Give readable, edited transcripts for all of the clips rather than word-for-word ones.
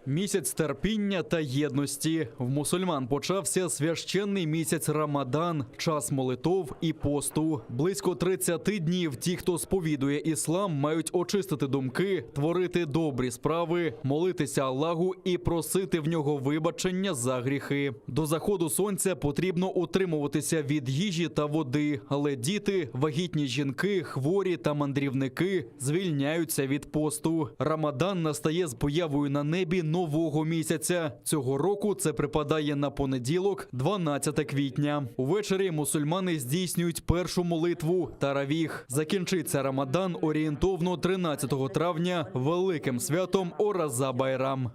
Місяць терпіння та єдності. В мусульман почався священний місяць Рамадан, час молитов і посту. Близько 30 днів ті, хто сповідує іслам, мають очистити думки, творити добрі справи, молитися Аллаху і просити в нього вибачення за гріхи. До заходу сонця потрібно утримуватися від їжі та води, але діти, вагітні жінки, хворі та мандрівники звільняються від посту. Рамадан настає з появою на небі нового місяця. Цього року це припадає на понеділок, 12 квітня. Увечері мусульмани здійснюють першу молитву – таравіх. Закінчиться Рамадан орієнтовно 13 травня великим святом Ораза-Байрам.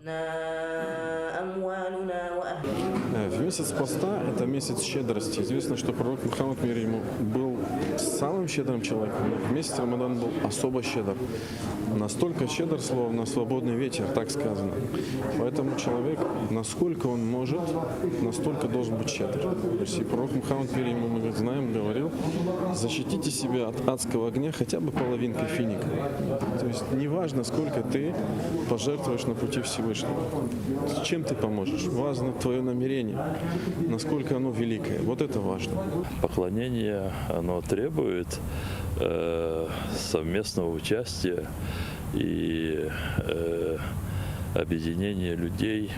В месяц поста – это месяц щедрости. Известно, что пророк Мухаммад, мир ему, был самым щедрым человеком. В месяц Рамадан был особо щедр. Настолько щедр, словно свободный ветер, так сказано. Поэтому человек, насколько он может, настолько должен быть щедр. То есть и пророк Мухаммад, мир ему, мы знаем, говорил: защитите себя от адского огня хотя бы половинкой финика. То есть неважно, сколько ты пожертвуешь на пути Всевышнего. Чем ты поможешь? Важно твое намерение, насколько оно великое. Вот это важно. Поклонение, оно требует совместного участия и объединения людей,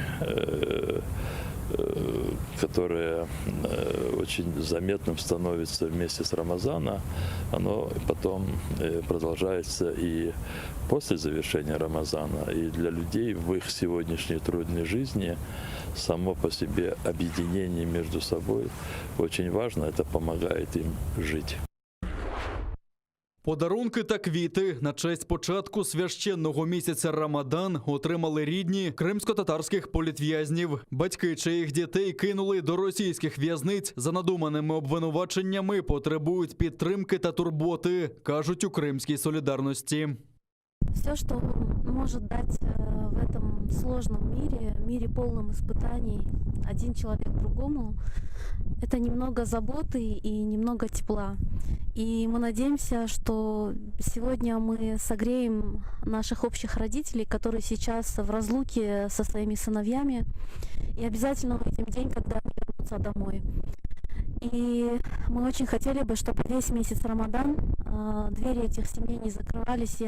которое очень заметным становится в месяц Рамазана, оно потом продолжается и после завершения Рамазана. И для людей в их сегодняшней трудной жизни само по себе объединение между собой очень важно, это помогает им жить. Подарунки та квіти на честь початку священного місяця Рамадан отримали рідні кримсько-татарських політв'язнів. Батьки, чиїх дітей кинули до російських в'язниць за надуманими обвинуваченнями, потребують підтримки та турботи, кажуть у Кримській солідарності. Все, что может дать в этом сложном мире полном испытаний один человек другому, это немного заботы и немного тепла. И мы надеемся, что сегодня мы согреем наших общих родителей, которые сейчас в разлуке со своими сыновьями, и обязательно увидим день, когда они вернутся домой. И мы очень хотели бы, чтобы весь месяц Рамадан двери этих семей не закрывались, и